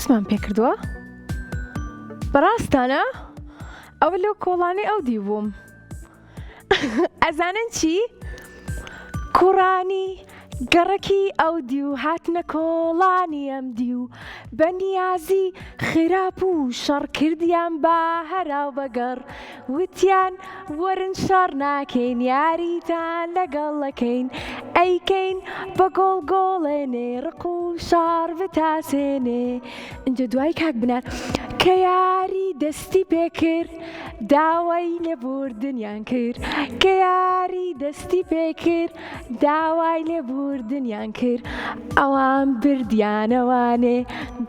دەستمان پێ کردووە بەڕاستانە ئەوە لەو کۆڵانەی ئەو دی بووم ئەزانن چی؟ کوڕانی گەڕەکی ئەو دی و هاتنە کۆڵانی ئەم دی و بەنیازی خراپ و شەڕ کردیان بە هەراو بەگەڕ وتیان وەرن شەڕ ناکەین یاریتان لەگەڵەکەین ئەیکەین بە گۆڵ گۆڵێنێ ڕق و شار بتاسێنێ ئینجا دوای کاک بنار کە یاری دەستی پێکرد داوای لێبوردنیان کرد کە یاری دەستی پێکرد داوای لێبوردنیان کرد ئەوان بردیانەوانێ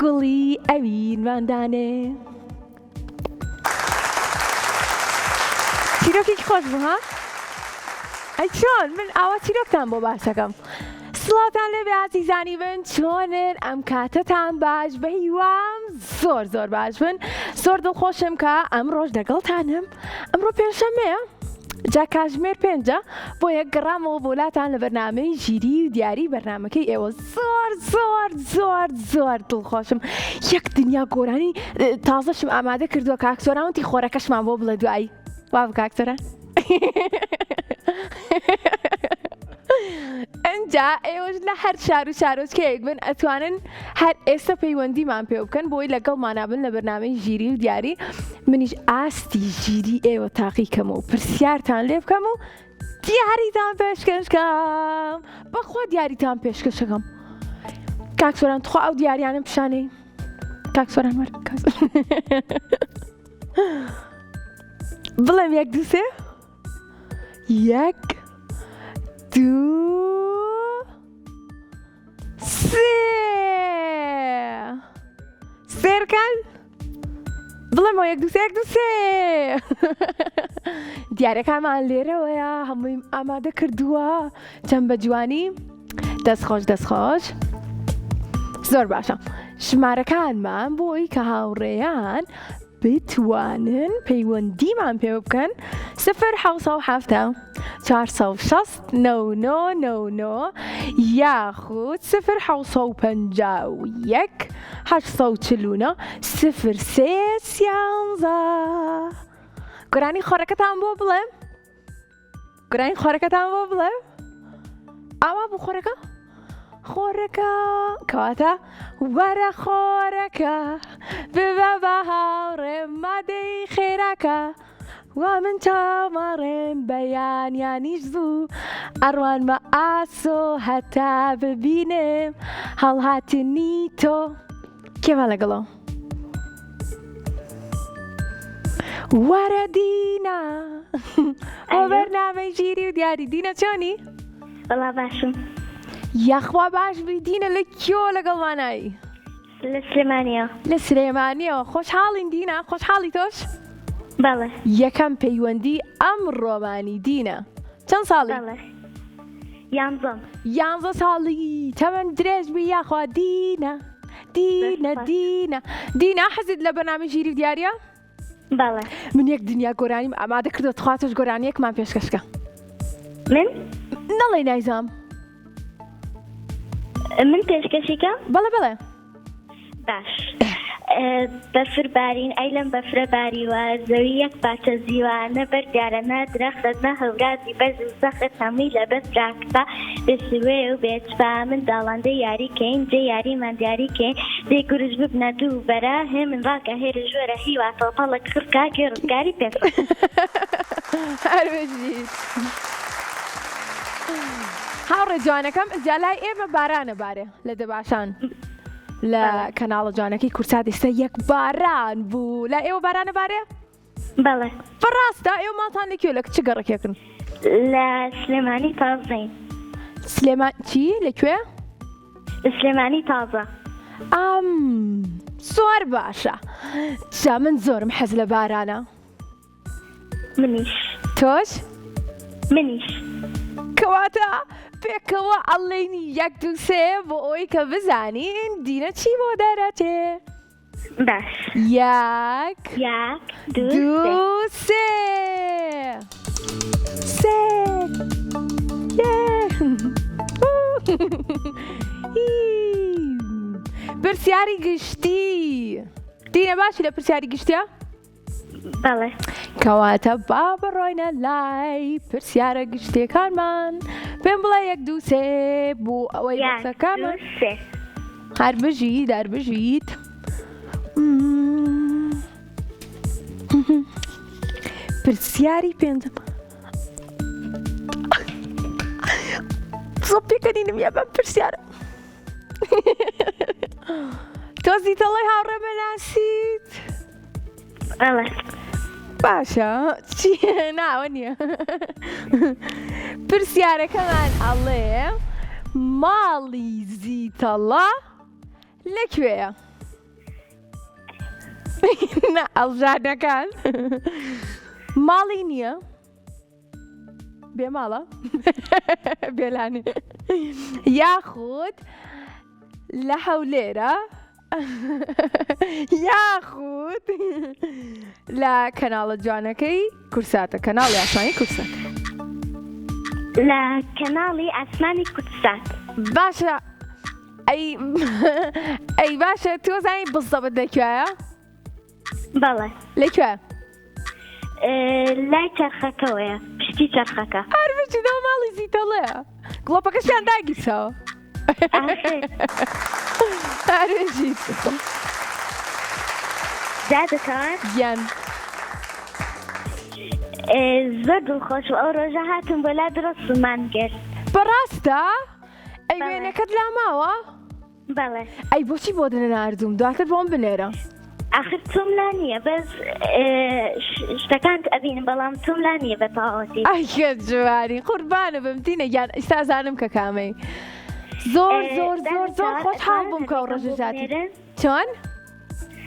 گوڵی ئەوینماندانێ چیرۆکێکی خۆش بوو ها؟ ئەی چۆن من ئاوا چیرۆکتان بۆ باسەکەم سڵاتان لێبێ عەزیزانی من چۆنن ئەم کاتەتان باش بە هیوام زۆر زۆر باش بن زۆر دڵخۆشم کە ئەمڕۆژ لەگەڵتانم ئەمڕۆ پێنجشەمەیە جا کاتژمێر 5 بۆ یەک گەڕامەوە بۆ لاتان لە بەرنامەی ژیری و دیاری بەرنامەکەی ئێوە زۆر زۆر زۆر زۆر دڵخۆشم یەک دنیا گۆرانی تازەشم ئامادە کردووە کاکسۆران وتی خۆرەکەشمان بۆ بڵێ دوایی وا بە کاکسۆران ئەنجا ئێوەش لە هەر شار و شارۆچکەیەک بن ئەتوانن هەر ئێستا پەیوەندیمان پێ بکەن بۆی لەگەڵمانە بن لە بەرنامەی ژیری و دیاری منیش ئاستی ژیری ئێوە تاقیکەمە و پرسیارتان لێ بکەم و دیاریتان پێشکەشکەم بەخوا دیاریتان پێشکەشەکەم کاکسۆران تخوا ئەو دیاریانە پیشانەی کاکسۆران وەرە بڵێم یەک دوو سێ یەک دوو سێ سێرکەن بڵێمەوە یەک دوو سێ یەک دوو سێ دیارەکانمان لێرەوەیە هەمووی ئامادە کردووە چەند بە جوانی دەستخۆش دەستخۆش زۆر باشە ژمارەکانمان بۆی کە هاوڕێیان بتوانن پەیوەندیمان پێ بکەن 0 460 99 یاخود 0 751 849 03 13 گۆرانی خۆرەکەتان بۆ بڵێم گۆرانی خۆرەکەتان بۆ بڵێم ئاوا بوو خۆرەکە خۆرەکە کەواتە وەرە خۆرەکە ببە بە هاوڕێم مادەی خێراکە وا من چاوەڕێم بەیانیانیش زوو ئەڕوانمە ئاسۆ هەتا ببینم هەڵهاتنی تۆ کێمە لەگەڵەوە وەرە دینە ئەو بەرنامەی ژیری و دیاری دینە چۆنی؟ بەڵا باشم یاخوا باش بیدینە لە کیۆ لەگەڵوانایی لە سلێمانیەوە لە سلێمانیەوە خۆشحاڵین دینە خۆشحاڵی تۆش بەڵێ یەکەم پەیوەندی ئەم ڕۆمانی دینە چەند ساڵی؟ بەڵێ 11 ساڵی تەمەن درێژ بی یاخوا دینە دینە دینە دینە حەزت لە بەرنامەی ژیری و دیاریە؟ بەڵێ من یەک دنیا گۆرانیم ئامادە کردو تخواتش گۆرانیەکمان پێشکەشکە من نەڵێ نایزام من پێشکەشیکە بەڵێ بەڵێ باش بەفربارین ئەیلم بەفرە باریوە زەوی یەک پارچە زیوانە بەردیارەنە درەختەنە هەورازی بەرز و زەخت هەمووی لەبەر براکتا بسوێ و بێچپا من داڵاندەی یاریکەین جێ یاریمان دیاریکەین دێ گورج ببنە دوو بەرە هێ من ڕاکە هێرە ژوەرە هیوا تەڵپەڵە خڕکا گێ ڕزگاری پێ هەروەژیت هاوڕێ جوانەکەم ئەجا لای ئێمە بارانە بارێ لە دەباشان لە کەناڵە جوانەکەی کورسات ئێستا یەک باران بوو لە ئێوە بارانە بارێ؟ بەڵێ بەڕاستە ئێوە ماڵتان لەکوێ لە چ گەڕێکێکن؟ لە سلێمانی تازەین سلێمان چی لەکوێ؟ سلێمانی تازە زۆر باشە جا من زۆرم حەز لە بارانە منیش تۆش؟ منیش کەواتە پێکەوە ئەڵێنی یەک دوو سێ بۆ ئەوەی کە بزانین دینە چی بۆ دەرەچێ باش یەک دوو سێ سێ پرسیاری گشتی دینە باشی لە پرسیاری گشتیە؟ بەڵێ کەواتە با بڕۆینە لای پرسیارە گشتیەکانمان پێم بڵێ 1 2 3 بۆ ئەوەی بەسەکانمان هەر بژیت پرسیاری پێنجم زۆر پێکەنینم یا بەم پرسیارە تۆزی دڵی هاوڕێ بەناسیت بەڵێ باشە چی ناوە نییە پرسیارەکەمان ئەڵێ ماڵی زیتەڵە لەکوێیە؟ ئەڵژانەکان ماڵی نییە بێ ماڵە بێلانێ یاخود لە هەولێرە یاخود لە کەناڵە جوانەکەی کورساتە کەناڵی ئاسمانی کورسات لە کەناڵی ئاسمانی کورسات باشە ئەی باشە تۆ زانی بزەبت لەکوێیە؟ بەڵێ لەکوێ؟ لای چەرخەکەوەیە پشتی چەرخەکە هەربچینە ماڵی زیتەڵەیە گڵۆپەکەشیان داگیرسەوە هەربژیت دادەکەوان گیان زۆر دڵخۆش و ئەو ڕۆژە هاتم بۆ لا درۆستمان کرد بەڕاستە؟ ئەی وێنەکەت لا ماوە؟ بەڵێ ئەی بۆچی بۆ دنەناردووم دواتر بۆم بنێرە آخر تۆم لا نییە بەس شتەکانت ئەبینم بەڵام تۆم لا نییە بە تەواوەتی ئەی کە جوانی قوربانە بم تینە گیان ئێستا زانم کە کامەی زۆر خۆشحاڵ بووم کە ئەو ڕۆژەژاتی چۆن؟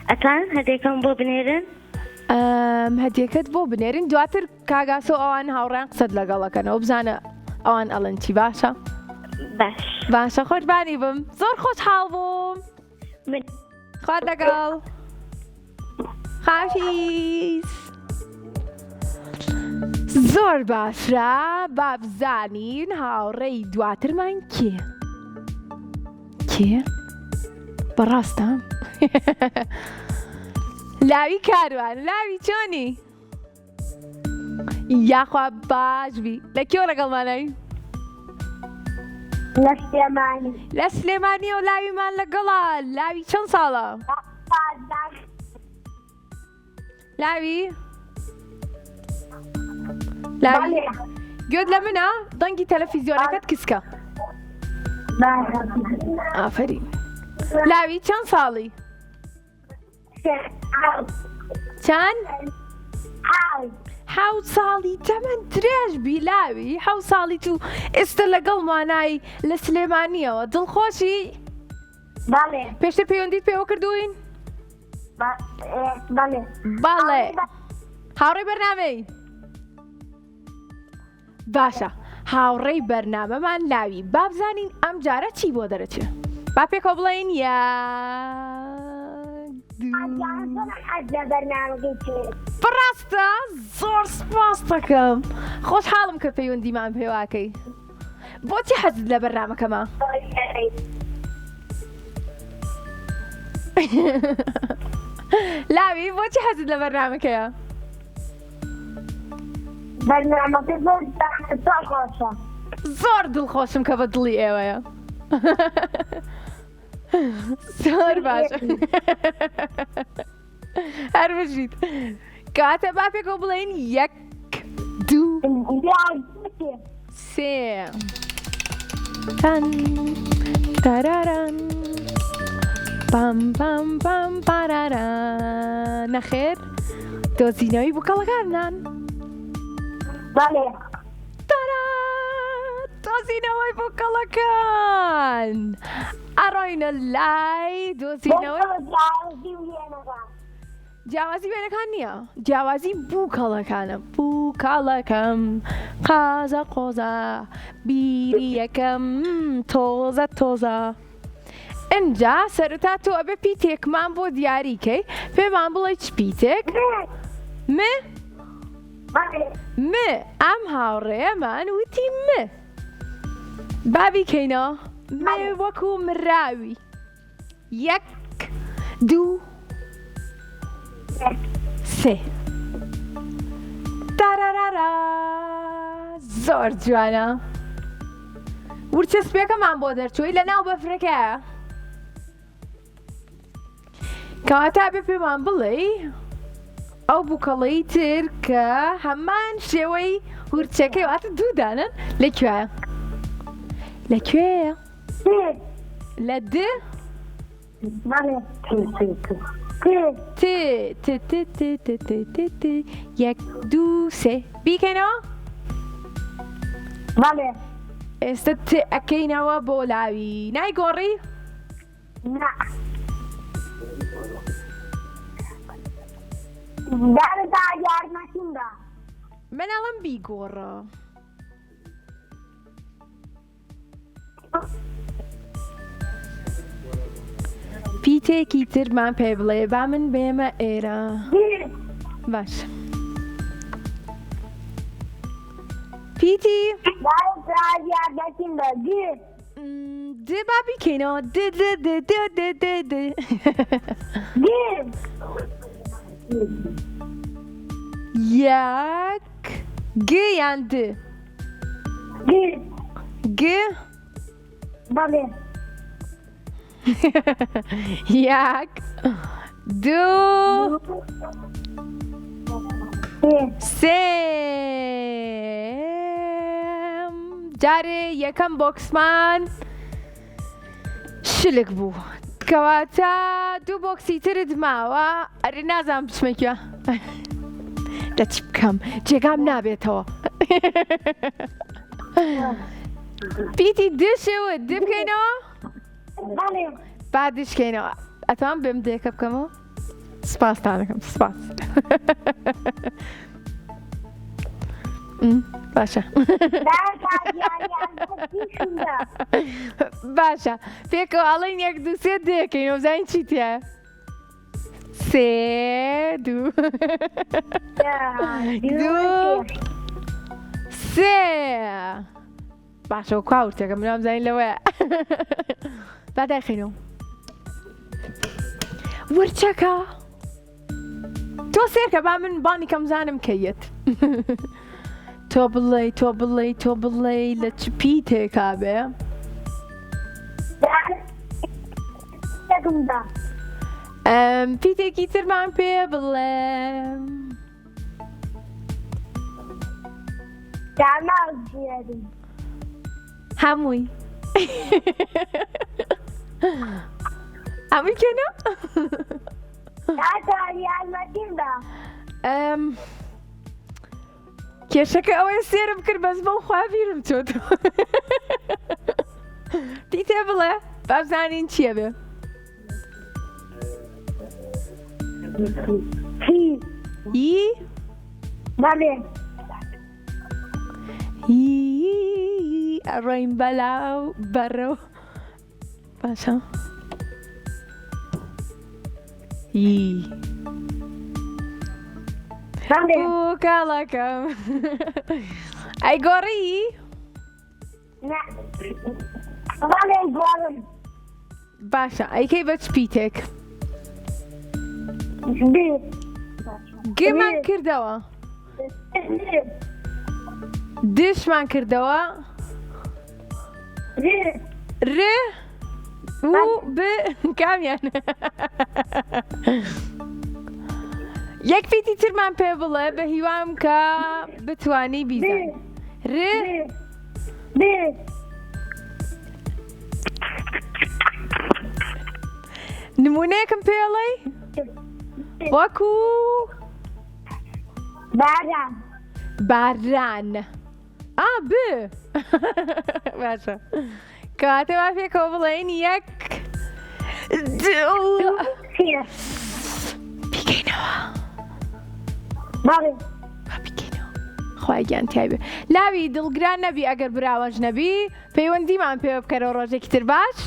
ئەتان هەدێکم بۆ بنێرن هەدیەکەت بۆ بنێرین دواتر کاگاسۆ ئەوان هاوڕیان قسەت لەگەڵەکەنەوە بزانە ئەوان ئەڵەن چی باشە؟ باشە خۆشبانی بم زۆر خۆشحاڵ بووم خوارد لەگەڵ خافیز زۆر باشە با بزانین هاوڕێی دواترمان کێ؟ بەڕاستە؟ لاوی کاروان لاوی چۆنی؟ یاخوا باشبی لە کێوە لەگەڵمانایی؟ لە سلێمانی و لاویمان لەگەڵا لاوی چەند ساڵە؟ لاوی گوێت لە منە دەنگی تەلەڤیزیۆنەکەت کچکە ئافرین لاوی چەند ساڵی؟ چەند؟ 7 ساڵی تەمەن درێژ بی لاوی 7 ساڵی تو ئێستا لەگەڵ مانای لە سلێمانیەوە دڵخۆشی؟ پێشتر پەیوەندیت پێوە کردوین؟ بەڵێ هاوڕێی بەرنامەی؟ باشە هاوڕێی بەرنامەمان لاوی با بزانین ئەم جارە چی بۆ دەرەچێ با پێکەوە بڵێن بەڕاستە زۆر سپاس دەکەم خۆشحاڵم کە پەیوەندیمان پێواکەی بۆچی حەزت لە بەرنامەکەمە؟ لاوی بۆچی حەزت لە بەرنامەکەیە؟ بەرنامەکە زۆر خۆشە زۆر دڵخۆشم کە بە دڵی ئێوەیە زۆر باشە هەر بژیت کاتە با پێکەوە بڵێن 1 2 3 تەن تەرەرەن پام پام پام پاراران نەخێر دۆزینەوەی بووکەڵەکانان تەرا دۆزینەوەی بووکەڵەکان ئەڕۆینە لای دۆزینەوەی جیاوازی وێنەکان نییە جیاوازی بووکەڵەکانە بووکەڵەکەم قازە قۆزە بیری یەکەم تۆزە ئەنجا سەرەتا تۆ ئەبێ پیتێکمان بۆ دیاریکەی پێمان بڵێ چ پیتێک؟ ئەم هاوڕێمان وتی بابی کەینەوە وەکو مراوی 1 دوو سێ تارارارا زۆر جوانە ورچە سپێکەمان بۆ دەرچووی لە ناو بەفرەکەیە کەواتە بێ پێمان بڵێ ئەو بووکەڵەی تر کە هەمان شێوەی ورچەکەی واتە دوودانن لەکوێیە لەکوێیە لە د ت یەک دوو سێ بیکەینەوە ئێستا ت ئەەکەینەوە بۆ لاوی نایگۆڕی مناڵم بیگۆڕە پیتێکی ترمان پێ بڵێ با من بێمە ئێرە باش پیتی د با بیکەینەوە د یەک گ یان د گ یەک دوو سێ جارێ یەکەم بۆکسمان شلک بوو کەواتە دوو بۆکسی ترت ماوە ئەرێ نازانم بچمەکوێ لە چی بکەم جێگام نابێتەوە پیتی دشەوە د بکەینەوە با دشکەینەوە ئەتوان بێم دێکە بکەمەوە سپاستانەکەم سپاس باشە باشە پێکەوە ئەڵێن یەک دوو سێ دەکەینەوە بزانین چی تایە سێ دوو دوو سێ باشەوە کاورتێکە منام بزانین لەوەیە با داخینەوە ورچەکە تۆ سێرکە با من بانی کەم زانم کەیت تۆ بڵێ لە چ پیتێکا بێ پیتێکی ترمان پێ بڵێ هەمووی هەمووی کێنە کێشەکە ئەوەی سێرم کرد بەس بەو خواڤیرم چۆت پیتێ بڵێ بابزانین چییە بێ ئی ئەڕۆین بەلاو بەڕێو باشە ئی کاڵەکەم ئەی گۆڕی باشە ئەیکەی بەچ پیتێک گمان کردەوە دشمان کردەوە ر و ب کامیان یەک پیتی ترمان پێ بڵێ بە هیوام کە بتوانی بیزانی ر نمونەیەکم پێڵێ وەکو باران ب باشە کەواتەوە پێکەوە بڵێن یەک بیکەینەوە بیکەینەوە خوای گیانتیای بێ لاوی دڵگران نەبی ئەگەر براوەش نەبی پەیوەندیمان پێوە بکەرەوە ڕۆژێکی تر باش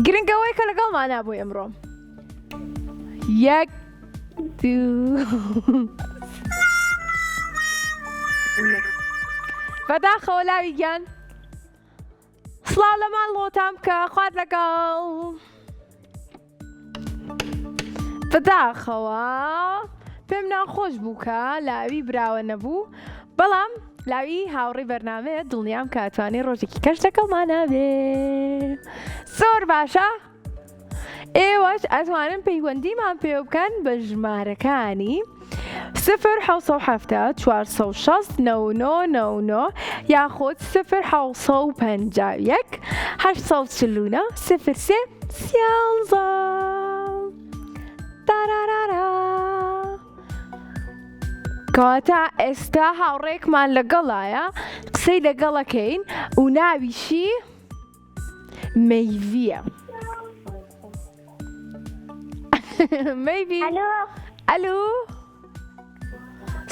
گرنگەوەی کە لەگەڵمان نابووی ئەمڕۆ یەک دوو بەداخەوە لاوی گیان سڵاو لە ماڵ لۆتام بکە خوات لەگەڵ بەداخەوە پێم ناخۆش بووکە لاوی براوە نەبوو بەڵام لاوی هاوڕێی بەرنامەیە دڵنیام کاتوانێ ڕۆژێکی کەش لەگەڵمانە بێ زۆر باشە ئێوەش ئەتوانن پەیوەندیمان پێ بکەن بە ژمارەکانی 0 460 99 یاخود 0 849 03 تارارارا کەواتە ئێستا هاوڕێکمان لەگەڵایە قسەی لەگەڵەکەین و ناویشی مەیڤیە مەیڤی ئەلو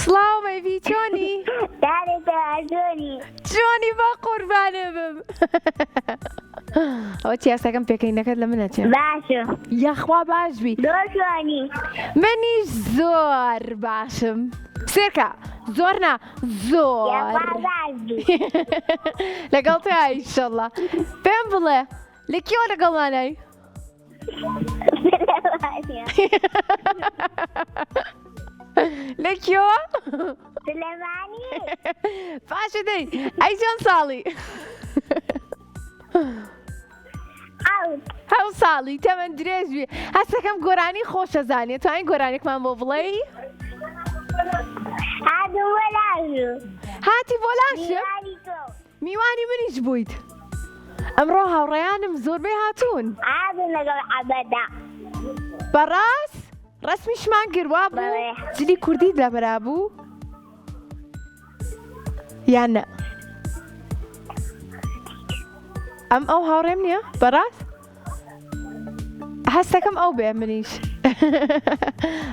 سڵاو مەیڤی چۆنی؟ چۆنی با قوربانە بم ئەوە چیاسەکەم پێکەینەکەت لە منە چێ باشە یاخوا باشبی دۆشوانی منیش زۆر باشم سێرکە زۆر نا زۆر لەگەڵ تۆ ئایشەڵڵا پێم بڵێ لە کێوە لەگەڵمانای لە کێوە سلێمانی باشە دەی ئەی چەند ساڵی هەو ساڵی تەمەەن درێژوی هەستەکەم گۆرانی خۆشە زانێت توانین گۆرانێکمان بۆ بڵێ هاتی بۆ لاشە میوانی منیش بوویت ئەمڕۆ هاوڕێیانم زۆربەی هاتوون بەڕاست ڕسمیشمان کردوا بوو جلی کوردیت لە بەرا بوو یان نە ئەم ئەو هاوڕێم نییە بەڕاست هەستەکەم ئەو بێ منیش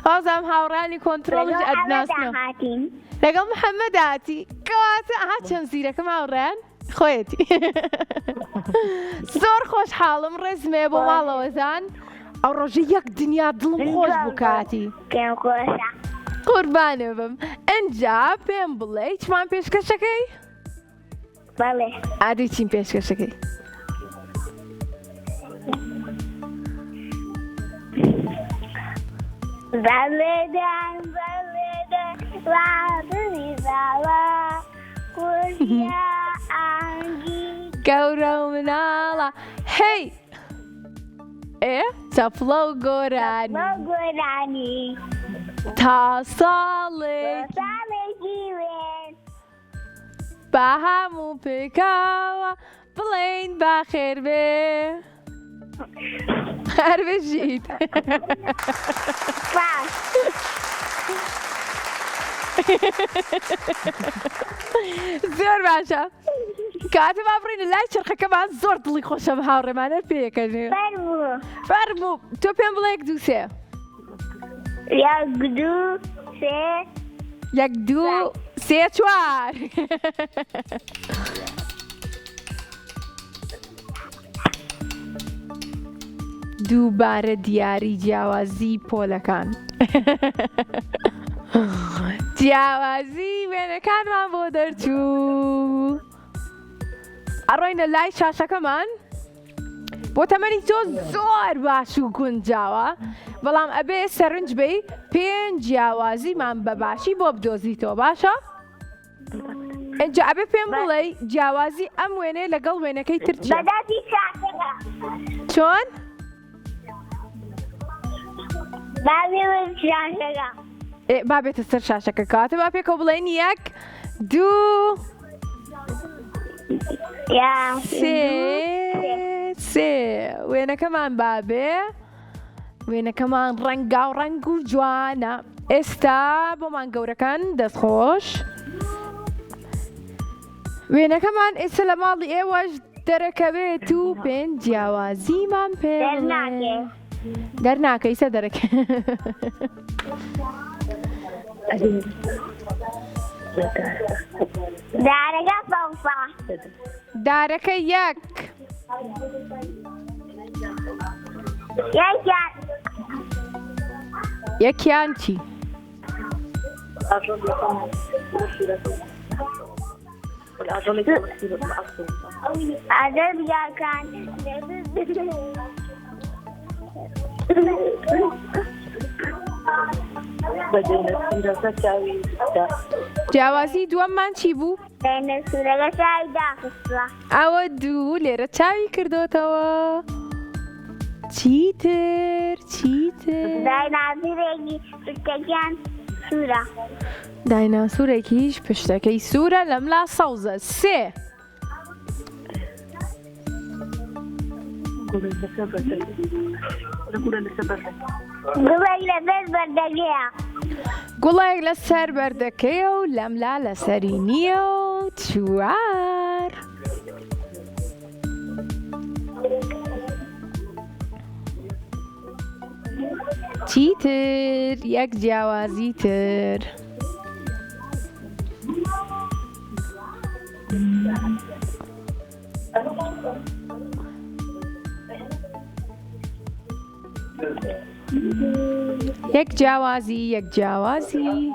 ئازام هاوڕانی کۆنتترۆڵش ئەدناسنە لەگەڵ محەممەداتی کەواتە ئاها چەند زیرەکەم هاوڕێن خۆیەتی زۆر خۆش حاڵم ڕێزمێ بۆ ماڵەوەزان ئەو ڕۆژە یەک دنیا دڵم خۆش بوو کاتی قوربانە بم ئەنجا پێم بڵێ چمان پێشکەشەکەی بەڵێ ئادوی چین پێشکەشەکەی بەڵێدان بەڵێدان وابریزاوە کوریا ئانگی گەورە و مناڵە هەی ئێ چەپڵە و گۆرانی بۆ گۆرانی تا ساڵێک ساڵێکی وێن بە هەموو پێکاوە بڵێین باخێر بێ هەر بژیت باش زۆر باشە کاتە با بڕینە لای چرخەکەمان زۆر دڵی خۆشە بە هاوڕێمانە پێکەنێ فەرموو فەرموو تۆ پێم بڵێ یەک دوو سێ یەک دوو سێ یەک دوو سێ چوار دووبارە دیاری جیاوازی پۆلەکان جیاوازی وێنەکانمان بۆ دەرچوو ئەڕۆینە لای شاشەکەمان بۆ تەمەنی تۆ زۆر باش و گونجاوە بەڵام ئەبێ سەرنج بی پێنج جیاوازیمان بەباشی بۆ بدۆزیتەوە باشە؟ ئەنجا ئەبێ پێم بڵێ جیاوازی ئەم وێنەیە لەگەڵ وێنەکەی ترچە بەدەستی شاشەکە چۆن؟ بابێ شاشەکە با بێتە سەر شاشەکە کاتە با پێکەوە بڵێن یەک دوو سێ وێنەکەمان بابێ وێنەکەمان ڕەنگا و ڕەنگ و جوانە ئێستا بۆمان گەورەکان دەستخۆش وێنەکەمان ئێستا لە ماڵی ئێوەش دەرەکەوێت و پێنج جیاوازیمان پێ دەرناکە ئیسە دەرەکە دارەکە فەوفا دارەکە یەک یەکیان چی؟ ئاجر بیاکان بدينا سيرة كاوي جیاوازی دووەممان چی بوو؟ داینەسوورەکە چاوی داخستووە. ئەوە دوو لێرە چاوی کردوتەوە. چیتر؟ دایناسوورێکی پشتەکیان سوورە. دایناسوورێکیش پشتەکەی سوورە لە ملا سەوزە. سێ. گوڵێک لەبەر بەردەگەیە. گوڵێک لەسەر بەردەکەیە و لەملا لەسەری نییە و چوار. چیتر؟ یەک جیاوازی تر. یەک جیاوازی.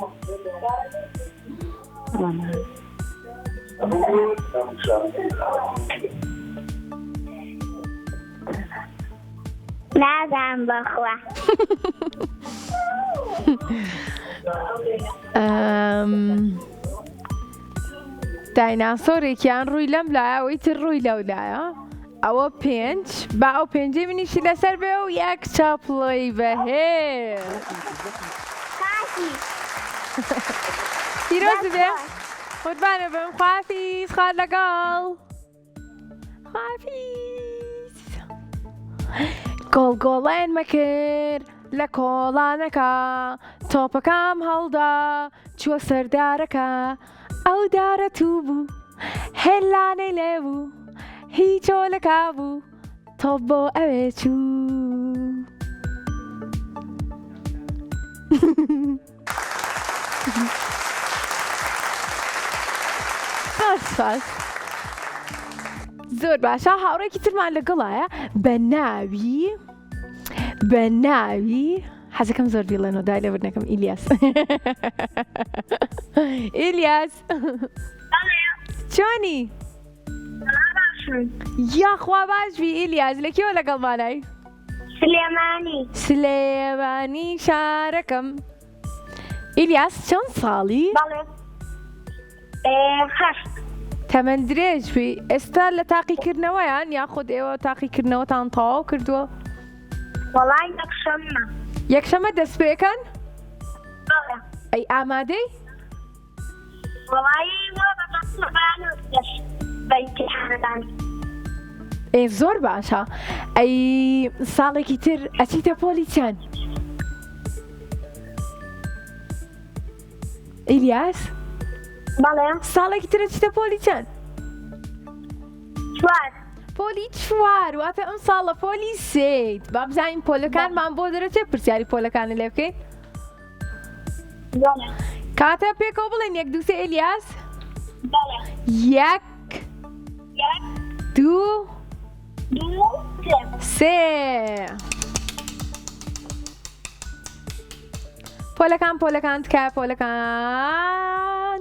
نازانم بەخوا. دایناسۆرێکیان ڕووی لەم لایە ئەوەی تر ڕووی لەو لایە. ئەوە پێنج. با ئەو پێنجەی منیشی لەسەر بێ و یەک چاپڵی بەهێز. پیرۆز بێ. قوربانە بم. خوافیز. خوار لەگەڵ. خوافیز. گۆڵگۆڵێن مەکرد لە کۆڵانەکە، تۆپەکەم هەڵدا چووە سەردارەکە. ئەو دارە توو بوو هێلانەی لێبوو، هیچۆ لەکا بوو تۆپ بۆ ئەوێ چوو. زۆر باشە. هاوڕێکی ترمان لەگەڵایە بە ناوی حەزەکەم زۆر بیڵێنەوە دای لە بردنەکەم. ئیلیاس. ئیلیاس چۆنی؟ یاخوا باشبی ئیلیاس. لەکێوە لەگەڵمانای؟ سلێمانی شارەکەم. ئیلیاس چەند ساڵی؟ تەمەەن درێژ بووی. ئێستا لە تاقیکردنەوەیان یاخود ئێوە تاقیکردنەوەتان تەواو کردووە؟ وەڵای یەکشەممە. یەکشەممە دەست پێکەن؟ ئەی ئامادەی؟ وەڵایی ئێ زۆر باشە. ئەی ساڵێکی تر ئەچیتە پۆلی چەند؟ ئیلیاس؟ ساڵێکی تر ئەچیتە پۆلی چەند؟ پۆلی 4. واتە ئەم ساڵە پۆلی 3. با بزانین پۆلەکانمان بۆ دەرەچێت پرسیاری پۆلەکانە لێ بکەین. کاتە پێکەوە بڵێن 1 2 3 ئیلیاس. 1 2 3. پۆلەکان تکە پۆلەکان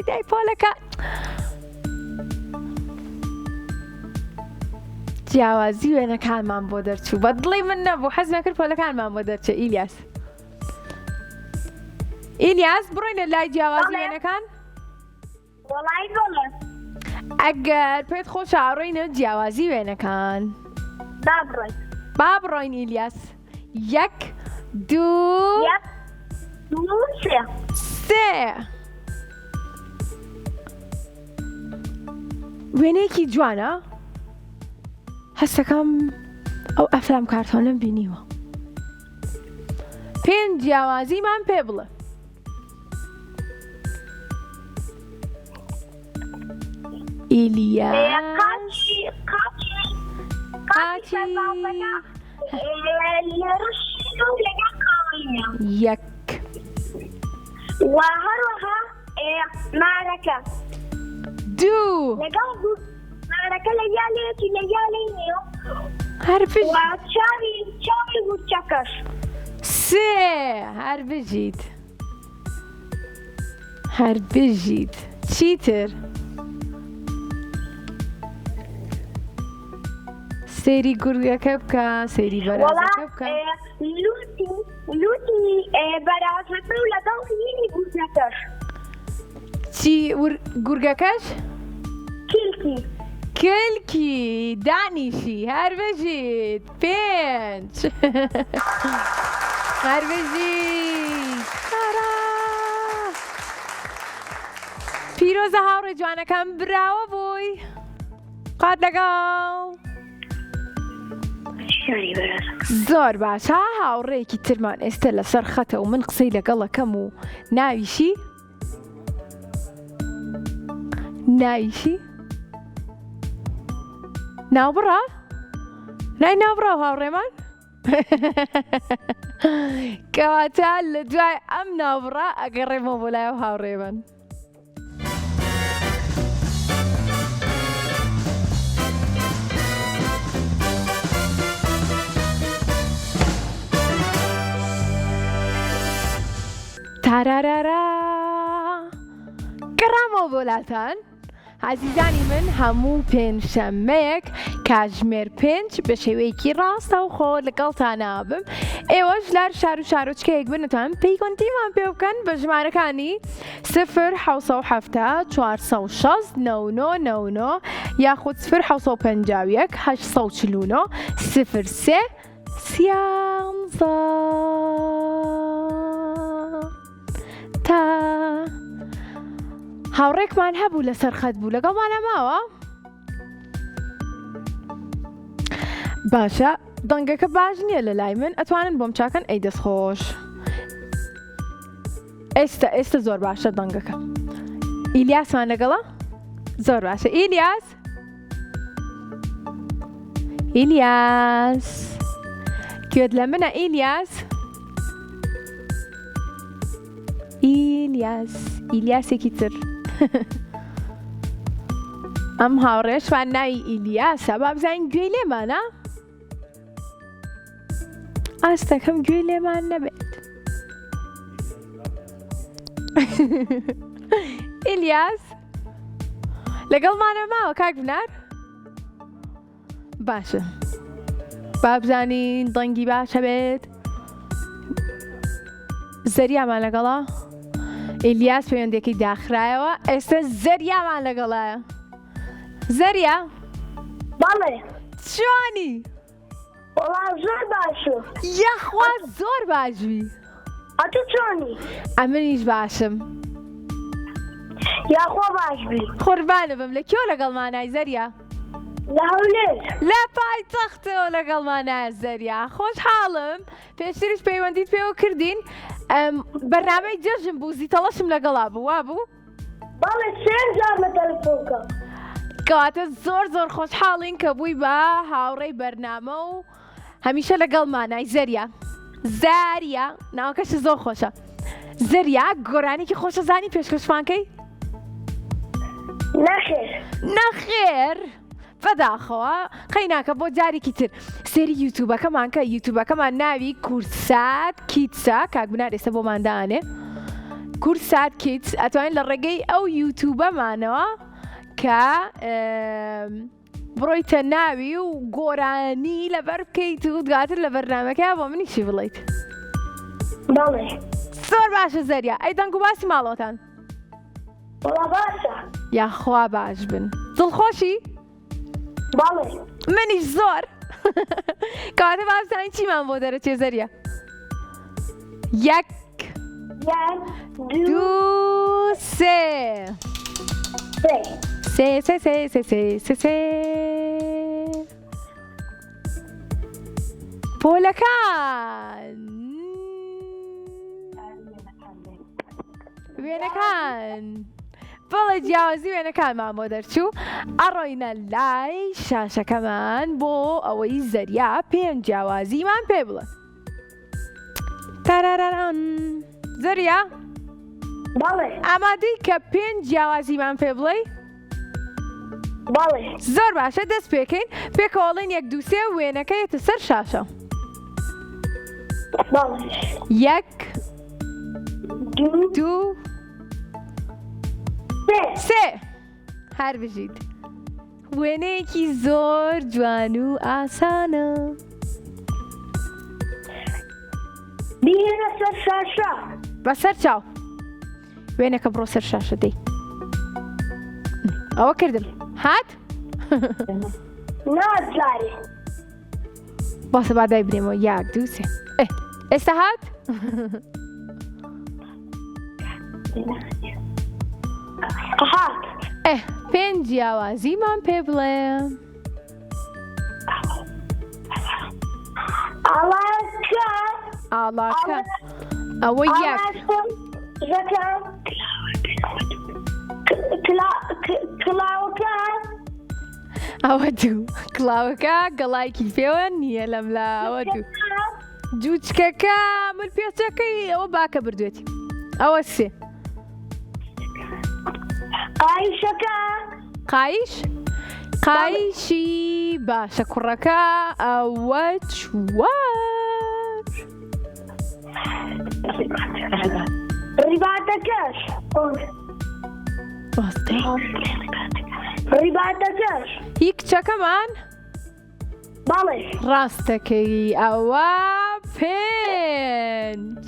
دەی پۆلەکان. جیاوازی وێنەکانمان بۆ دەرچوو. بە دڵی من نەبوو حەزم کرد پۆلەکانمان بۆ دەرچێ. ئیلیاس بڕۆینە لای جیاوازی وێنەکان. ئەگەر پێت خۆشە ڕۆینە جیاوازی وێنەکان. با بڕۆین ئیلیاس. 1 2 3. وێنەیەکی جوانە. هەستەکەم ئەو ئەفلام کارتۆنم بینیوە. 5 جیاوازیمان پێ بڵێ. ئیلیاس. یەک. وهروها معركة 2. معركة ليالي هربجي. وشاوي وتشكر 3. هربجيت چیتر؟ سەیری گورگەکە بکە، سەیری بەرازەکە بکە. لوتی لوتی بەرازەکە و لەگەڵ هینی گوزەکەش چی گورگەکەش؟ کیلکی کلکی دانیشی هەر بەژیت 5 هەر بەژیت پیرۆزە هاوڕێ جوانەکەم براوە بووی قات لەگەڵ شاری بەرازەکە زۆر باش ها هاوڕێکی ترمان ئێستا لەسەر خەتە و من قسەی لەگەڵەکەم و ناویشی؟ ناویشی؟ ناوبڕە؟ نای ناوبڕە و هاوڕێمان؟ کەواتە لە دوای ئەم ناوبڕە ئەگەڕێمەوە بۆ لایەو هاوڕێمان تارارارا گەڕامەوە بۆ لاتان عزیزانی من هەموو پێنجشەممەیەک کاتژمێر 5 بە شێوەیەکی ڕاستە و خۆ لەگەڵتان نابم ئێوەش لار شار و شارۆچکەیەک بنتان پەیوەندیمان پێ بکەن بە ژمارەکانی 0 460 99 یاخود 0 849 03 تا هاوڕێکمان هەبوو لەسەر خەت بوو لەگەڵمانە ماوە؟ باشە دەنگەکە باش نییە لە لای من ئەتوانن بۆم چاکەن ئەی دەستخۆش ئێستا زۆر باشە دەنگەکە ئیلیاسمان لەگەڵە؟ زۆر باشە ئیلیاس گوێت لە منە ئیلیاس؟ ئیلیاسێکی تر ئەم هاوڕێشمان ناوی ئیلیاسە با بزانین گوێی لێمانە؟ ئاستەکەم گوێی لێمان نەبێت ئیلیاس لەگەڵمانە ماوە کاک بنار؟ باشە با بزانین دەنگی باشە بێت زەریامان لەگەڵە؟ ئیلیاس پەیوەندێکی داخرایەوە ئێستا زەریامان لەگەڵایە زەریا؟ بەڵێ چۆنی؟ وەڵام زۆر باشە یەخوا زۆر باشوی ئەتو چۆنی؟ ئەمنیش باشم یاخوا باشبی قوربانە بم لە کێو لەگەڵمانای زەریا؟ لە هەولێر لە پایتەختەوە لەگەڵمانایە زەریا خۆشحاڵم پێشتریش پەیوەندیت پێوە کردین بەرنامەی جەژن بوو زیتەڵەشم لەگەڵا بوو وا بوو؟ بەڵێ چەند جارمە تەلەفۆنکە کەواتە زۆر خۆشحاڵین کە بووی بە هاوڕێی بەرنامە و هەمیشە لەگەڵمانای زەریا ناوەکەش زۆر خۆشە زەریا گۆرانێکی خۆشە زانی پێشکەشمانکەی؟ نەخێر بەداخەوە قەیناکە بۆ جارێکی تر سێری یوتیوبەکەمان کە یوتیوبەکەمان ناوی کورسات کیتسە کاک بنار ئێستا بۆمان دانێ کورسات کیتس ئەتوانین لە ڕێگەی ئەو یوتیوبەمانەوە کە بڕۆیتە ناوی و گۆرانی لەبەر بکەیت و دواتر لە بەرنامەکە بۆ منیشی بڵیت بەڵێ زۆر باشە زەریا ئەی دەنگ و باسی ماڵەوەتان وەڵا باشە یاخوا باش بن دڵخۆشی؟ بەڵێ منیش زۆر کاتە بابزانین چیمان بۆ دەرەچێ زەریا؟ 1 2 3 پۆلەکان وێنەکان بەڵێ جیاوازی وێنەکانمان بۆ دەرچوو ئەڕۆینە لای شاشەکەمان بۆ ئەوەی زەریا پێنج جیاوازیمان پێ بڵێ تاراراران زەریا بەڵێ ئامادەی کە پێنج جیاوازیمان پێ بڵێ؟ بەڵێ زۆر باشە دەست پێکەین پێکەوەڵێن 1 2 3 وێنەکەیەتە سەر شاشە بەڵێ 1 2 3 هەر بژیت وێنەیەکی زۆر جوان و ئاسانە بیرە سەر شاشە بەسەر چاو وێنێکە بڕۆ سەر شاشە دەی ئەوە کردم هات نازاری باسە با دای بنێمەوە یاک دوو سێ ئێستا هات هات پێنج جیاوازیمان پێ بڵێ ئاڵاکە ئاڵاکە ئەوە یەک ژەکەم کلااوەکە ئەوە دوو کڵاوەکە گەڵایکی پێوە نییە لەم لاوە دوو جووچکەکە من پێچەکەی ئەوە باکە بردوێتی ئەوە سێ قایشەکە قایش قایشی باشە کوڕەکە ئەوە چوار ڕیباتەکەش باستەی ڕیباتەکەش هی کچەکەمان بەڵێ ڕاستەکەی ئەوە پێنج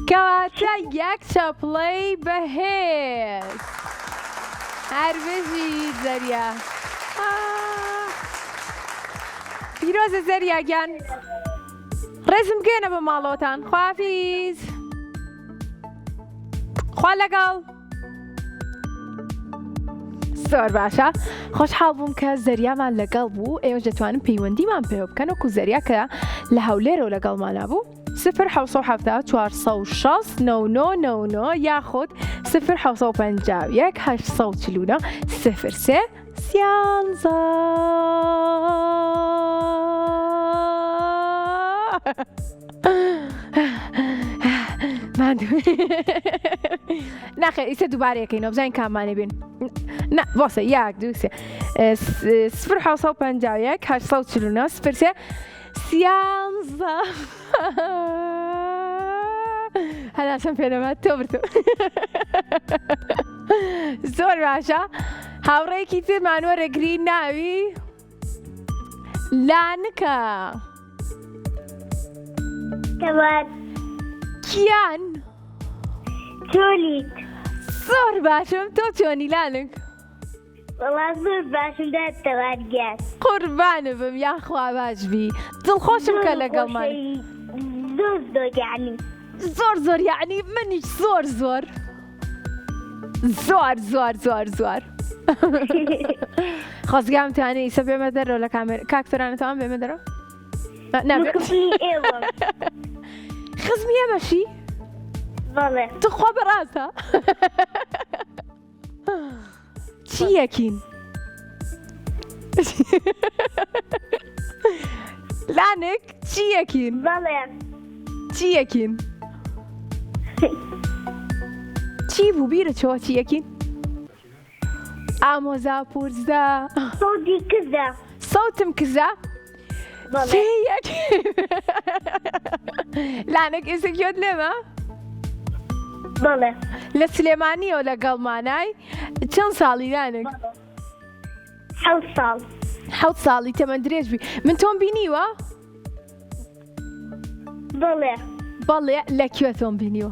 کەواتە یەک چەپڵەی بەهێز هەر بژی زەریا پیرۆزە زەریاگیان ڕێزم گێنە بە ماڵۆتان خوافیز خوا لەگەڵ زۆر باشە خۆشحاڵ بووم کە زەریامان لەگەڵ بوو ئێوە دەتوانن پەیوەندیمان پێ بکەن وەکو زەریا کە لە هەولێرەوە لەگەڵمانە بوو 0 460 99 یاخود 0 551 849 03 ناخێ ئیسە دووبارەکەینەوە بزانین کامانێ بێن بۆسە یاک دووسێ 0 551 849 03 هەلاشم پێنەمات تۆ برتو زۆر باشە هاوڕێکی ترمانوەرە گرین ناوی لانکە تەوات کیان تۆلیت زۆر باشم تۆ چۆنی لانک وەڵا زۆر باشم داد تەوات گیان قوربانە بم یاخوا باشبی دڵخۆشم کە لەگەڵمان زۆر یعنی زۆر یعنی منیش زۆر خۆزگام توانێ ئیسە بێمە دەرەوە لە کامێرە کاکتۆرانەتەوان بێمە دەرەوە خزمی ئێمەشی بەڵێ تو خۆ بەڕاستە چی یەکین لانک چی یەکین بەڵێ چی یەکین چی بوو بیرە چۆ چی یەکین ئامۆزا پورزە سەودی کزە سەوتم کزە بەڵێ چی یەکین لانک ئێسەکیۆت لێمە بەڵێ لە سلێمانیەوە لەگەڵمانای چەند ساڵی لانک 7 ساڵ 7 ساڵی تەمەەن درێژ بی من تۆم بینیوە بەڵێ بەڵێ لەکوێ تۆم بینیوە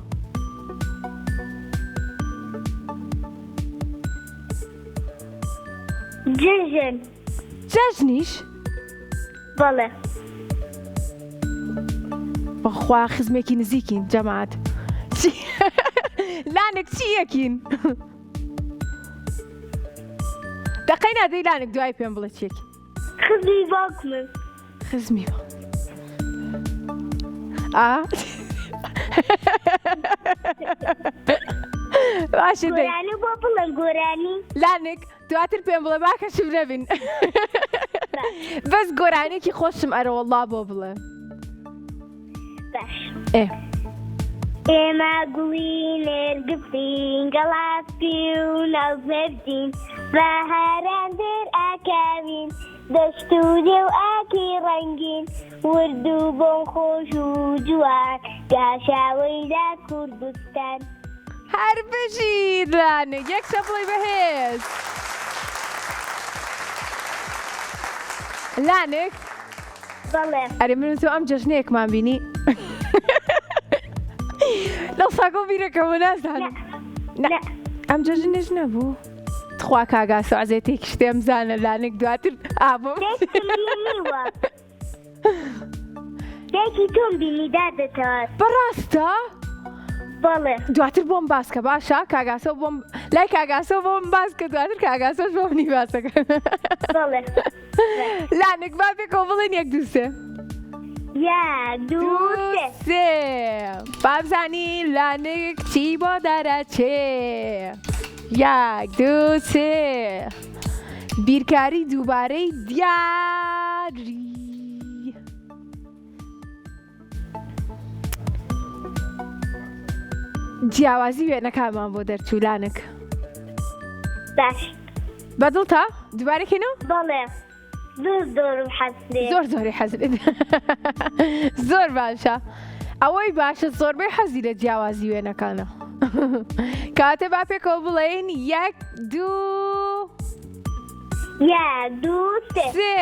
جژن جەژنیش بەڵێ بەخوا خزمێکی نزیکین جەماعەت لانک چی یەکین دەقەی نادەی لانک دوای پێم بڵێ چیەکی خزمی باوکمم خزمی باشە دەی گۆرانی بۆ بڵێن گۆرانی لانک دواتر پێم بڵێ باکەشم نەبین بەس گۆرانێکی خۆشم ئەرە وەڵڵا بۆ بڵێ باش ئێ ئێمە گوڵی نێرگفتین گەڵاستی و ناوزەردین بەهاران دێر ئاکاوین دەشت و دێو ئاکی ڕەنگین ورد و بۆن خۆش و جوان گاشاوەیدا کوردستان هەر بژیر لانک یەک شەپڵی بەهێز لانک بەڵێ ئەرێ من و تۆ ئەم جەژنەیەکمان بینی دڵساکۆ بیرەکەەوە نازانم لا ئەم جەژنێژ نەبوو تخوا کاگاسە عزێتێکی شتێم زانە لانێک دواتر ئابم تێکتم بینیوە تێکی تۆم بینی دادەتەوە بەڕاستە بەڵێ دواتر بۆم باسکە باشە کاگاسە بۆم لای کاگاسە بۆم باسکە دواتر کاگاسەش بۆمنی باسەکە بەڵێ لانێک با پێکەوە بڵێن یەک دووسێ یەک دوو سێ بابزانی لانێک چی بۆ دەرەچێ یەک دوو سێ بیرکاری دووبارەی دیاری جیاوازی وێنەکانمان بۆ دەرچوو لانک باش بەدڵتە دووبارەکەینەوە بەڵێ زۆرم حەسێ زۆری حەزرێت زۆر باشە ئەوەی باشە زۆربەی حەزی لە جیاوازی وێنەکانە کاتێ با پێکەوە بڵێن یەک دوو یەک دوو سێ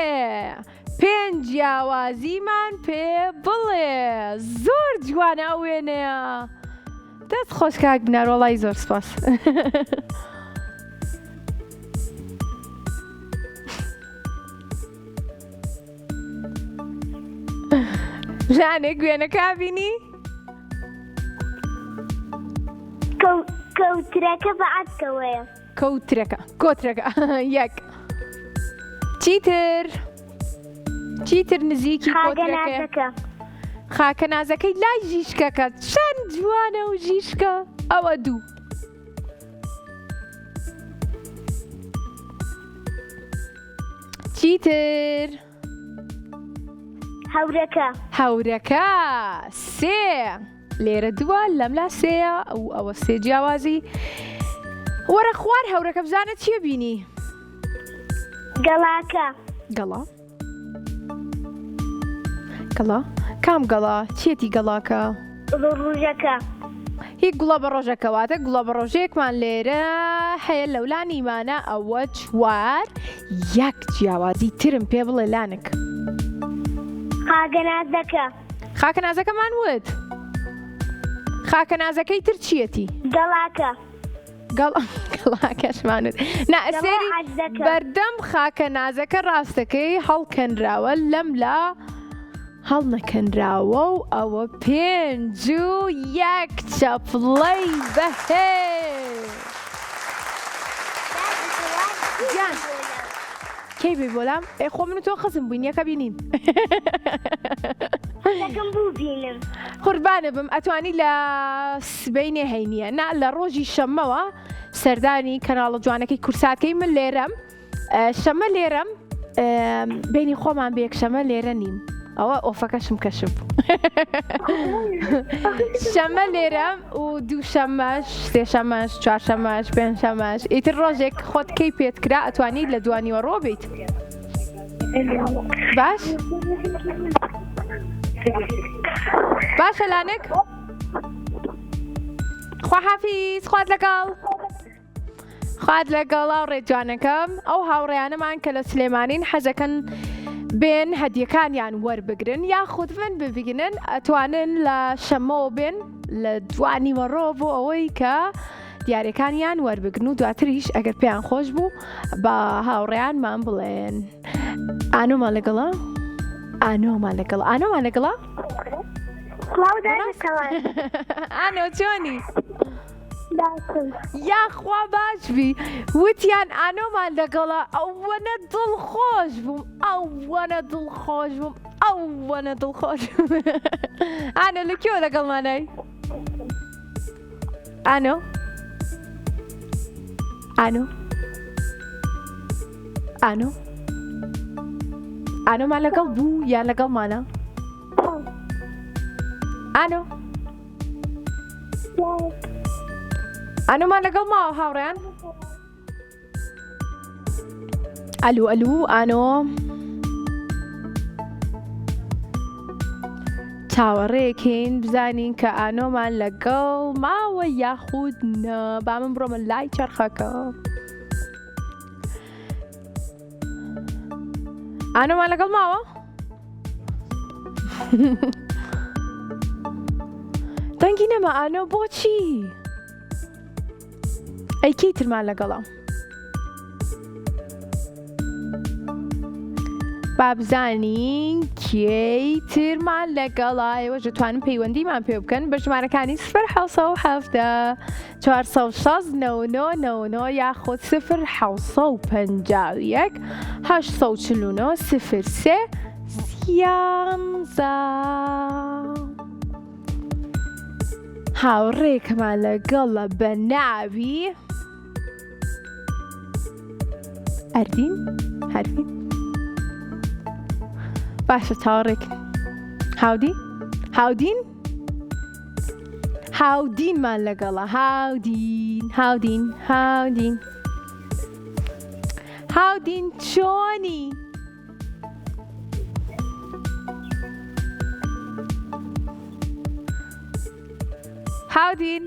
پێنج جیاوازیمان پێ بڵێ زۆر جوانە ئەو وێنەیە دەست خۆش کاک بنەرۆڵای زۆر سپاس ژانێک وێنەکە بینی؟ کەوترەکە بەعەتکەوەیە کۆترەکە یەک چیتر نزیکی کۆترەکە خاکە نازەکەی لای ژیشکەکە چەند جوانە و ژیشکە ئەوە دوو چیتر هەورەکە سێ لێرە دووە لەملا سێە ئەوە سێ جیاوازی وەرە خوار هەورەکە بزانە چیە بینی؟ گەڵاکە گەڵا کام گەڵا چێتی گەڵاکە؟ ڕوژەکە هیچ گوڵە بە ڕۆژەکەواتە گوڵە بە ڕۆژێکمان لێرە هەیە لەولانیمانە ئەوە چوار یەک جیاوازی ترم پێ بڵێ لانک خاکە نازەکەمان وت خاکە نازەکەی تر چیەتی؟ گەڵاکەشمانت نەسێری بەردەم خاکە نازەکە ڕاستەکەی هەڵکەنراوە لەم لا هەڵ نەکەنراوە و ئەوە پێنج و یەک چەپڵەی بەهێز کەی بێ بۆلام خۆ من و تۆ خەزم بووین یەکە بینین قوربانە بم ئەتوانی لە سبەینێ هەینیە نا لە ڕۆژی شەمەوە سەردانی کەناڵە جوانەکەی کورساتکەی من لێرەم شەمە لێرەم بینی خۆمان بێک شەمە لێرە نیم ئەوە ئۆفەکەشم کەشم شەمە لێرەم و دوو شەمەش سێ شەمەش چوار شەمەش پێنج شەمەش ئیتر ڕۆژێک خۆت کەی پێتکرا ئەتوانیت لە دوانیوە ڕۆ بیت باش باشە لانک خواحافیز خوات لەگەڵ هاوڕێ جوانەکەم ئەو هاوڕێیانەمان کە لە سلێمانین حەزەکەن بێن هەدیەکانیان وەربگرن یاخود بن ببینن ئەتوانن لە شەمەوە بێن لە دوانیوە ڕۆ بۆ ئەوەی کە دیارەکانیان وەربگرن و دواتریش ئەگەر پێیان خۆش بوو بە هاوڕێیانمان بڵێن ئانۆمان لەگەڵە ئانۆ چۆنی؟ یاخوا باش بی وتیان ئانۆمان لەگەڵە ئەوەنە دڵخۆش بووم ئانۆ لە کێوە لەگەڵمانای؟ ئانۆمان لەگەڵ بوو یان لەگەڵمانە؟ ئانۆمان لەگەڵ ماوە هاوڕێیان؟ ئەلو ئانۆ چاوەڕێکین بزانین کە ئانۆمان لەگەڵ ماوە یاخود نە با من بڕۆمە لای چەرخەکە ئانۆمان لەگەڵ ماوە؟ دەنگی نەما ئانۆ بۆچی؟ ئەی کەی ترمان لەگەڵە؟ با بزانین کێی ترمان لەگەڵا ئێوەش دەتوانن پەیوەندیمان پێ بکەن بە ژمارەکانی 0 499 یاخود 0 751 849 03 11 هاوڕێکمان لەگەڵە بە ناوی ئەردین هەرفین باشە چاوەڕێک هاودینمان لەگەڵە هاودین چۆنی؟ هاودین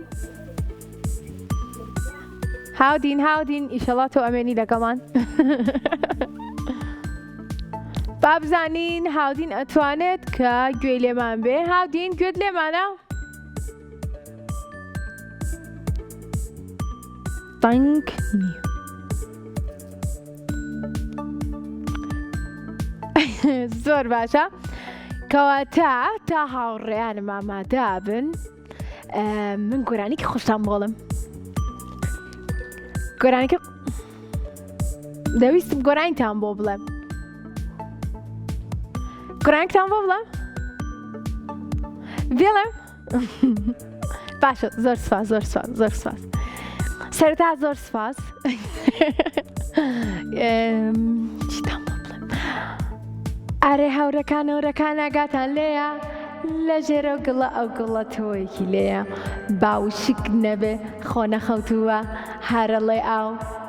ئیشەڵا تۆ ئەمێنی لەگەڵمان با بزانین هاودین ئەتوانێت کە گوێی لێمان بێ هاودین گوێت لێمانە؟ دەنگ نییە زۆر باشە کەواتە تا هاوڕێیانم ئامادە بن من گۆرانێکی خۆشتان بۆڵم گۆرانێکی دەویستم گۆرانیتان بۆ بڵێم گۆرانێکتان بۆ بڵێم بێڵێم باشە زۆر سپاس سەرەتا زۆر سپاس چیتان بۆ بڵێم ئارێ هاوڕێکان ئاگاتان لێیە لە ژێرە گڵە ئەو گڵە تۆیەکی لێیە باوشک نەبێ خۆ نەخەوتووە هەرەڵێ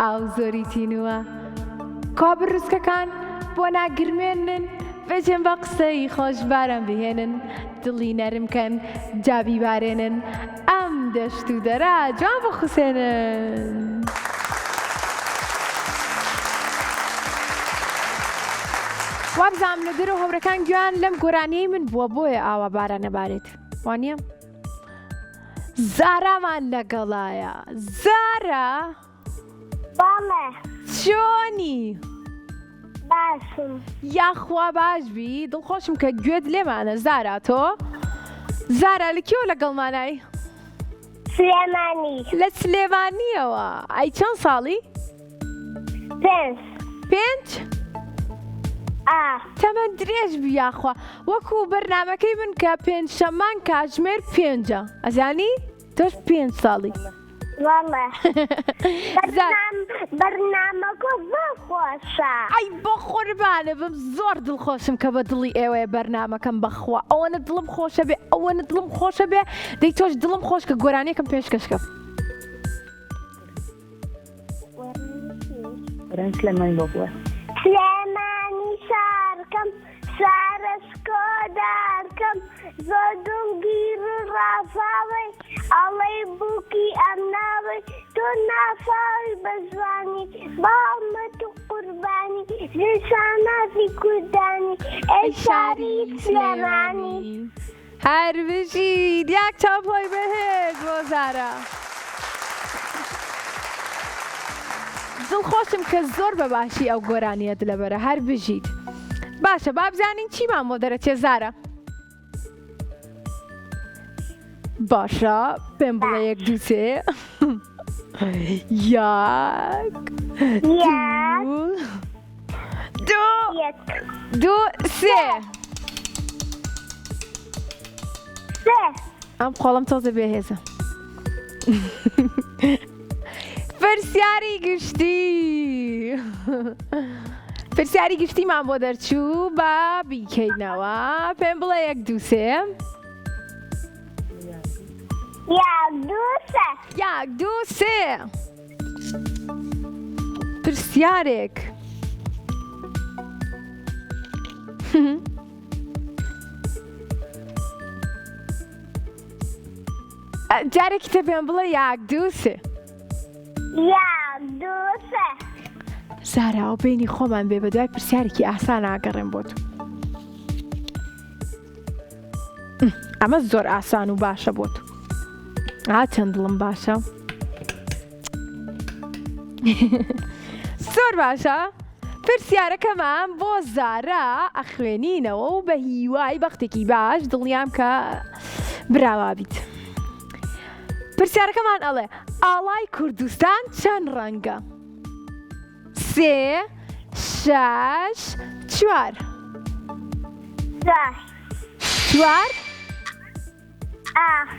ئاو زۆری تینووە کا بڕوسکەکان بۆ ناگرمێنن بەجێم بە قسەی خۆش باران بهێنن دڵی نەرمکەن جابی بارێنن ئەم دەشت و دەرا جوان بخوسێنن وابزانم لە دەرەوە هەورەکان گویان لەم گۆرانیەی من بووە بۆیە ئاوا باران نەبارێت وانییە؟ زارامان لەگەڵایە زارا بەڵێ چۆنی؟ باشم یاخوا باشبی دڵخۆشم کە گوێت لێمانە زارا تۆ زارا لە کێوە لەگەڵمانای؟ سلێمانی لە سلێمانیەوە ئەی چەند ساڵی؟ 5 تەمەەن درێژ بیاخوا وەکو بەرنامەکەی من کە پێنجشەمان کاتژمێر 5 ئەزانی تۆش 5 ساڵی والله بەرنامەکە زۆر خۆشە ئەی بۆ قوربانە بم زۆر دڵخۆشم کە بە دڵی ئێوەیە بەرنامەکەم بەخوا ئەوەنە دڵم خۆشە بێ دەی تۆش دڵم خۆش کە گۆرانیەکەم پێشکەشکە سلێمانی بۆ بڵێ سلێمانی شارکەم شارەشکۆدارکەم زۆر دڵگیر و ڕافاوی ئەڵێ بووکی ئەم ناوی تۆ نافاوی بە جوانی باڵمەت و قوربانی ژێشانازی کوردانی ئەی شاری سلێمانی هەر بژید یەک چاپۆی بەهێز بۆ زارا دڵخۆشم کە زۆر بەباشی ئەو گۆرانیەت لەبەرە هەر بژید باشە با بزانین چیمان بۆ دەرەچێ زارە باشە پێم بڵێ 1 2 3 2 3 ئەم قۆڵم تۆزە بێهێزە پرسیاری گشتیمان بۆ دەرچوو با بیکەینەوە پێم بڵێ 1 2 3 1 2 3 پرسیارێک جارێکی تە پێم بڵێ 1 2 3 زارا ئەو بینی خۆمان بێ بە دوای پرسیارێکی ئاسان ئاگەڕێم بۆ تو ئەمە زۆر ئاسان و باشە بۆ تو چەند دڵم باشە. زۆر باشە. پرسیارەکەمان بۆ زارا ئەخوێنینەوە و بە هیوای بەختێکی باش دڵنیام کە براوا بیت. پرسیارەکەمان ئەڵێ ئاڵای کوردستان چەند ڕەنگە؟ 3 6 4 4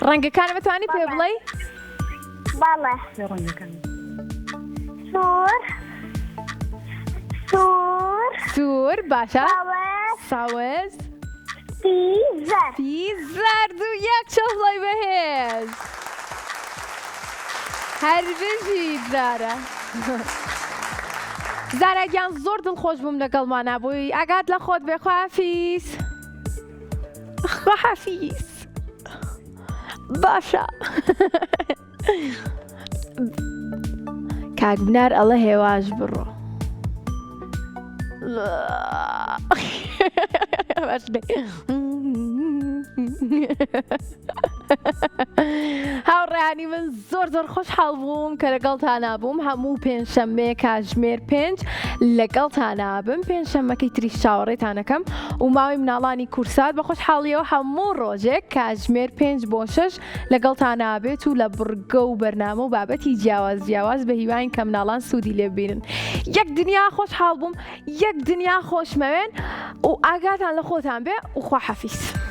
ڕەنگەکانە بتوانانی پێ بڵێ؟ بەڵێ. سوور باشە. ساوز. زرد و یەک چەڵی بەهێز. هەربژی زارە. زارەگیان زۆر دڵخۆش بووم لەگەڵمانە بووی. ئاگات لە خۆت بێ. خواحافیز. خواحافیز. باشە. کاک بنار ئەڵە هێواش بڕۆ. هاوڕێیانی من زۆر خۆشحاڵ بووم کە لەگەڵتانە بووم. هەموو پێنجشەممێ کاتژمێر 5 لەگەڵتانە بم. پێنجشەممەکەی تریش چاوەڕێتانەکەم و ماوەی مناڵانی کورسات بە خۆشحاڵیەوە هەموو ڕۆژێک کاتژمێر 5 بۆ 6 لەگەڵتانە بێت و لە بڕگە و بەرنامە و بابەتی جیاواز بە هیواین کە مناڵان سوودی لێبیرن. یەک دنیا خۆشحاڵ بووم. یەک دنیا خۆشمەوێن و ئاگاتان لە خۆتان بێ و خواحافیز.